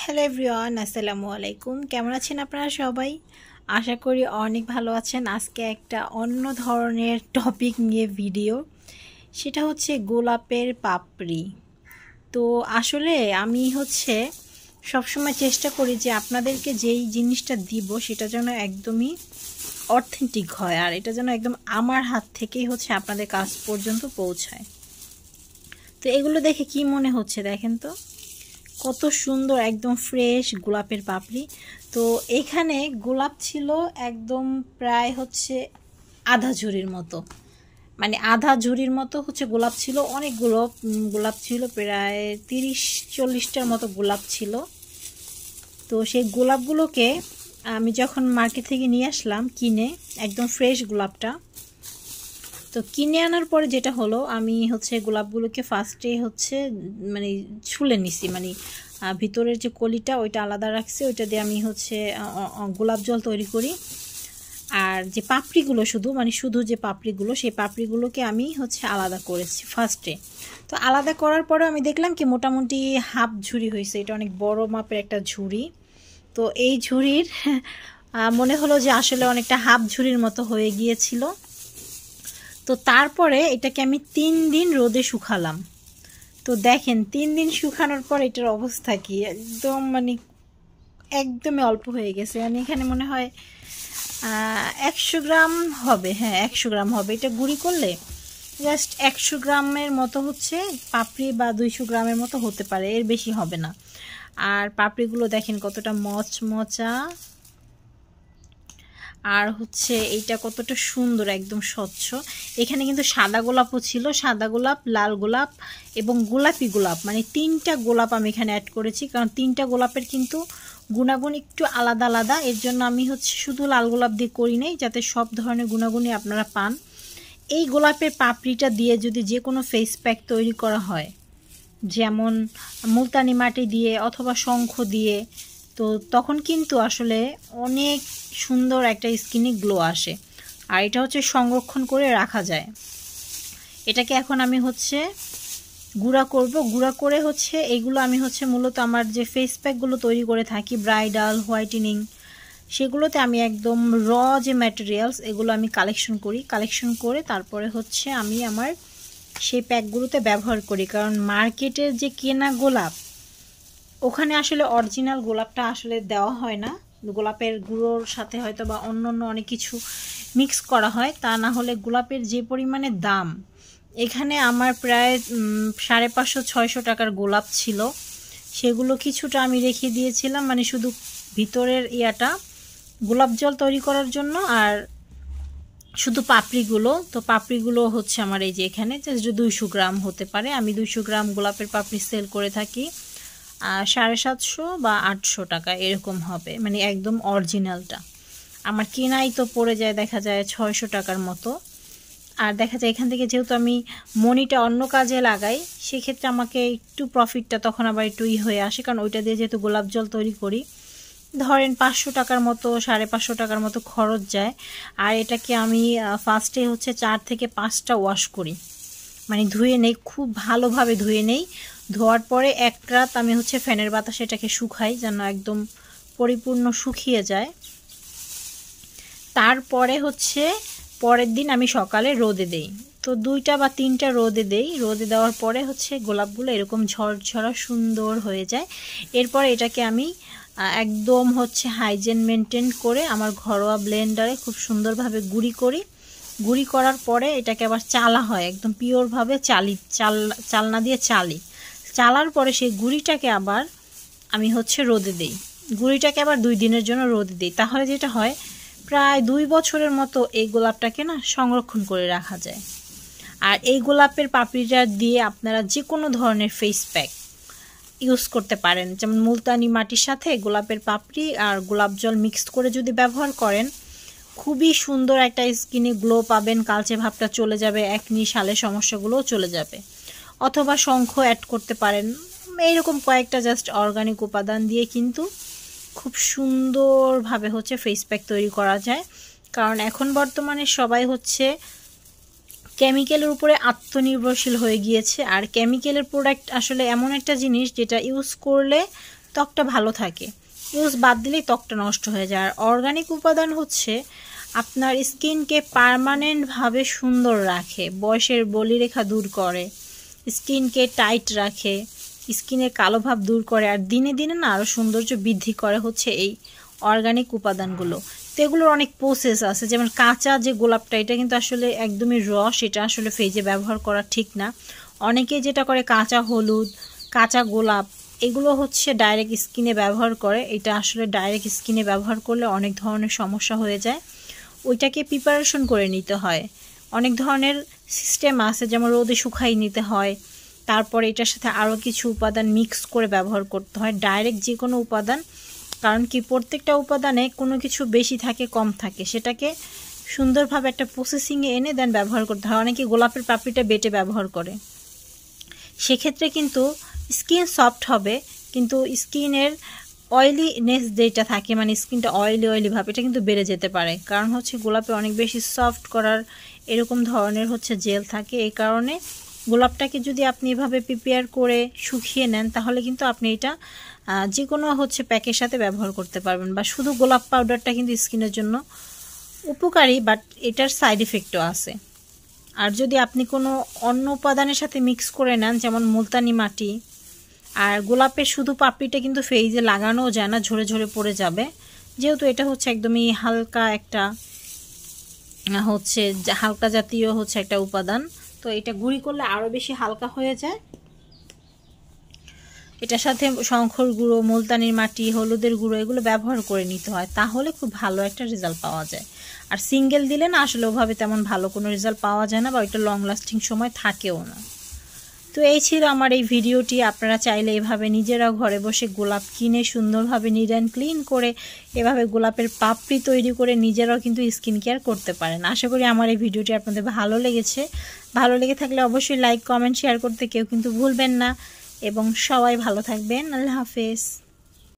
Hello everyone, আসসালামু আলাইকুম। কেমন আছেন আপনারা সবাই? আশা করি অনেক ভালো আছেন। আজকে একটা অন্য ধরনের টপিক নিয়ে ভিডিও, সেটা হচ্ছে গোলাপের পাপড়ি। তো আসলে আমি সবসময় চেষ্টা করি যে আপনাদেরকে যেই জিনিসটা দিব সেটা যেন একদমই অথেন্টিক হয়, আর এটা যেন একদম আমার হাত থেকেই আপনাদের কাছ পর্যন্ত পৌঁছায়। তো এগুলো দেখে কি মনে হচ্ছে দেখেন তো, কত সুন্দর একদম ফ্রেশ গোলাপের পাপড়ি। তো এখানে গোলাপ ছিল একদম প্রায় আধা ঝুড়ির মতো, মানে আধা ঝুড়ির মতো গোলাপ ছিল। অনেকগুলো গোলাপ ছিল, প্রায় 30-40টার মতো গোলাপ ছিল। তো সেই গোলাপগুলোকে আমি যখন মার্কেট থেকে নিয়ে আসলাম কিনে, একদম ফ্রেশ গোলাপটা, তো কিনে আনার পরে যেটা হলো, আমি গোলাপগুলোকে ফার্স্টে মানে ছুলে নিছি, মানে ভিতরের যে কলিটা ওইটা আলাদা রাখছি, ওইটা দিয়ে আমি গোলাপ জল তৈরি করি। আর যে পাপড়িগুলো শুধু যে পাপড়িগুলো, সেই পাপড়িগুলোকে আমি আলাদা করেছি ফার্স্টে। তো আলাদা করার পরে আমি দেখলাম কি মোটামুটি হাফ ঝুড়ি হয়েছে। এটা অনেক বড় মাপের একটা ঝুড়ি। তো এই ঝুড়ির মনে হলো যে আসলে অনেকটা হাফ ঝুড়ির মতো হয়ে গিয়েছিল। তো তারপরে এটাকে আমি 3 দিন রোদে শুকালাম। তো দেখেন 3 দিন শুকানোর পর এটার অবস্থা কি, একদম মানে একদমই অল্প হয়ে গেছে। আমি এখানে মনে হয় 100 গ্রাম হবে, হ্যাঁ 100 গ্রাম হবে। এটা গুঁড়ি করলে জাস্ট 100 গ্রামের মতো পাপড়ি, বা 200 গ্রামের মতো হতে পারে, এর বেশি হবে না। আর পাপড়িগুলো দেখেন কতটা মচমচা, আর এইটা কতটা সুন্দর, একদম স্বচ্ছ। এখানে কিন্তু সাদা গোলাপও ছিল, সাদা গোলাপ, লাল গোলাপ এবং গোলাপি গোলাপ, মানে 3টা গোলাপ আমি এখানে অ্যাড করেছি। কারণ 3টা গোলাপের কিন্তু গুণাগুণ একটু আলাদা আলাদা, এর জন্য আমি শুধু লাল গোলাপ দিয়ে করি নাই, যাতে সব ধরনের গুণাগুণই আপনারা পান। এই গোলাপের পাপড়িটা দিয়ে যদি যে কোনো ফেস প্যাক তৈরি করা হয়, যেমন মুলতানি মাটি দিয়ে অথবা শঙ্খ দিয়ে, তো তখন কিন্তু আসলে অনেক সুন্দর একটা স্কিনে গ্লো আসে। আর এটা সংরক্ষণ করে রাখা যায়। এটাকে এখন আমি গুঁড়া করব। গুঁড়া করে এইগুলো আমি মূলত আমার যে ফেস প্যাকগুলো তৈরি করে থাকি, ব্রাইডাল, হোয়াইটেনিং, সেগুলোতে আমি একদম র যে ম্যাটেরিয়ালস, এগুলো আমি কালেকশন করি। কালেকশন করে তারপরে আমি আমার সেই প্যাকগুলোতে ব্যবহার করি। কারণ মার্কেটের যে কেনা গোলাপ, ওখানে আসলে অরিজিনাল গোলাপটা আসলে দেওয়া হয় না, গোলাপের গুঁড়োর সাথে হয়তো বা অন্য অনেক কিছু মিক্স করা হয়। তা না হলে গোলাপের যে পরিমাণে দাম, এখানে আমার প্রায় 550-600 টাকার গোলাপ ছিল। সেগুলো কিছুটা আমি রেখে দিয়েছিলাম, মানে শুধু ভিতরের ইয়াটা গোলাপ জল তৈরি করার জন্য, আর শুধু পাপড়িগুলো। তো পাপড়িগুলো আমার এই যে এখানে জাস্ট 200 গ্রাম হতে পারে। আমি 200 গ্রাম গোলাপের পাপড়ি সেল করে থাকি 750 বা 800 টাকা এরকম হবে, মানে একদম অরিজিনালটা। আমার কেনাই তো পড়ে যায় দেখা যায় 600 টাকার মতো। আর দেখা যায় এখান থেকে যেহেতু আমি মনিটা অন্য কাজে লাগাই, সেক্ষেত্রে আমাকে একটু প্রফিটটা তখন আবার একটু হয়ে আসে। কারণ ওইটা দিয়ে যেহেতু গোলাপ জল তৈরি করি, ধরেন 500 টাকার মতো, 550 টাকার মতো খরচ যায়। আর এটাকে আমি ফার্স্টে 4 থেকে 5টা ওয়াশ করি, মানে ধুয়ে নেই, খুব ভালোভাবে ধুয়ে নেই। ধোয়ার পরে 1 রাত আমি ফ্যানের বাতাসে এটাকে শুকাই, যেন একদম পরিপূর্ণ শুকিয়ে যায়। তারপরে পরের দিন আমি সকালে রোদে দেই। তো 2টা বা 3টা রোদে দেই। রোদে দেওয়ার পরে গোলাপগুলো এরকম ঝরঝরা সুন্দর হয়ে যায়। এরপরে এটাকে আমি একদম হাইজেন মেনটেন করে আমার ঘরোয়া ব্লেন্ডারে খুব সুন্দরভাবে গুঁড়ি করি। গুঁড়ি করার পরে এটাকে আবার চালা হয়, একদম পিওরভাবে চালনা দিয়ে চালার পরে সেই গুঁড়িটাকে আবার আমি রোদে দেই। গুঁড়িটাকে আবার 2 দিনের জন্য রোদে দিই। তাহলে যেটা হয়, প্রায় 2 বছরের মতো এই গোলাপটাকে সংরক্ষণ করে রাখা যায়। আর এই গোলাপের পাপড়িটা দিয়ে আপনারা যে কোনো ধরনের ফেস প্যাক ইউজ করতে পারেন। যেমন মুলতানি মাটির সাথে গোলাপের পাপড়ি আর গোলাপ জল মিক্সড করে যদি ব্যবহার করেন, খুবই সুন্দর একটা স্কিনে গ্লো পাবেন, কালচে ভাবটা চলে যাবে, একনি সালের সমস্যাগুলোও চলে যাবে। অথবা শঙ্খ অ্যাড করতে পারেন। এইরকম কয়েকটা জাস্ট অর্গানিক উপাদান দিয়ে কিন্তু খুব সুন্দরভাবে ফেস প্যাক তৈরি করা যায়। কারণ এখন বর্তমানে সবাই কেমিক্যালের উপরে আত্মনির্ভরশীল হয়ে গিয়েছে। আর কেমিক্যালের প্রোডাক্ট আসলে এমন একটা জিনিস যেটা ইউজ করলে ত্বকটা ভালো থাকে। ইউজ বাদ দিলেই ত্বকটা নষ্ট হয়ে যায়। আর অর্গানিক উপাদান হচ্ছে আপনার স্কিনকে পার্মানেন্টভাবে সুন্দর রাখে, বয়সের বলিরেখা দূর করে, স্কিনকে টাইট রাখে, স্কিনের কালো ভাব দূর করে, আর দিনে দিনে না আরও সৌন্দর্য বৃদ্ধি করে হচ্ছে এই অর্গানিক উপাদানগুলো। তো এগুলোর অনেক প্রসেস আছে, যেমন কাঁচা যে গোলাপটা, এটা কিন্তু আসলে একদমই রস, এটা আসলে ফেজে ব্যবহার করা ঠিক না। অনেকে যেটা করে কাঁচা হলুদ, কাঁচা গোলাপ, এগুলো হচ্ছে ডাইরেক্ট স্কিনে ব্যবহার করে। এটা আসলে ডাইরেক্ট স্কিনে ব্যবহার করলে অনেক ধরনের সমস্যা হয়ে যায়। ওইটাকে প্রিপারেশন করে নিতে হয়, অনেক ধরনের সিস্টেম আছে, যেমন রোদে শুকাই নিতে হয়, তারপরে এটার সাথে আরও কিছু উপাদান মিক্স করে ব্যবহার করতে হয়। ডাইরেক্ট যে কোনো উপাদান, কারণ কি প্রত্যেকটা উপাদানে কোনো কিছু বেশি থাকে কম থাকে, সেটাকে সুন্দরভাবে একটা প্রসেসিংয়ে এনে দেন ব্যবহার করতে হয়। অনেকে গোলাপের পাপড়িটা বেটে ব্যবহার করে, সেক্ষেত্রে কিন্তু স্কিন সফট হবে, কিন্তু স্কিনের অয়েলিনেস যেটা থাকে, মানে স্কিনটা অয়েলি ভাব, এটা কিন্তু বেড়ে যেতে পারে। কারণ হচ্ছে গোলাপে অনেক বেশি সফট করার এরকম ধরনের হচ্ছে জেল থাকে। এই কারণে গোলাপটাকে যদি আপনি এভাবে প্রিপেয়ার করে শুকিয়ে নেন, তাহলে কিন্তু আপনি এটা যে কোনো হচ্ছে প্যাকের সাথে ব্যবহার করতে পারবেন। বা শুধু গোলাপ পাউডারটা কিন্তু স্কিনের জন্য উপকারী, বাট এটার সাইড ইফেক্টও আছে। আর যদি আপনি কোনো অন্য উপাদানের সাথে মিক্স করে নেন, যেমন মুলতানি মাটি, আর গোলাপের শুধু পাপড়িটা কিন্তু ফেইজে লাগানোও যায় না, ঝরে ঝরে পড়ে যাবে, যেহেতু এটা হচ্ছে একদমই হালকা একটা হচ্ছে হালকা জাতীয় হচ্ছে একটা উপাদান। তো এটা গুঁড়ি করলে আরও বেশি হালকা হয়ে যায়। এটার সাথে শঙ্খর গুঁড়ো, মুলতানির মাটি, হলুদের গুঁড়ো এগুলো ব্যবহার করে নিতে হয়, তাহলে খুব ভালো একটা রেজাল্ট পাওয়া যায়। আর সিঙ্গেল দিলে না আসলে ওভাবে তেমন ভালো কোনো রেজাল্ট পাওয়া যায় না, বা ওইটা লং লাস্টিং সময় থাকেও না। তো এই ছিল আমার এই ভিডিওটি। আপনারা চাইলে এভাবে নিজেরাও ঘরে বসে গোলাপ কিনে সুন্দরভাবে নিট অ্যান্ড ক্লিন করে এভাবে গোলাপের পাপড়ি তৈরি করে নিজেরাও কিন্তু স্কিন কেয়ার করতে পারেন। আশা করি আমার এই ভিডিওটি আপনাদের ভালো লেগেছে। ভালো লেগে থাকলে অবশ্যই লাইক, কমেন্ট, শেয়ার করতে কেউ কিন্তু ভুলবেন না, এবং সবাই ভালো থাকবেন। আল্লাহ হাফেজ।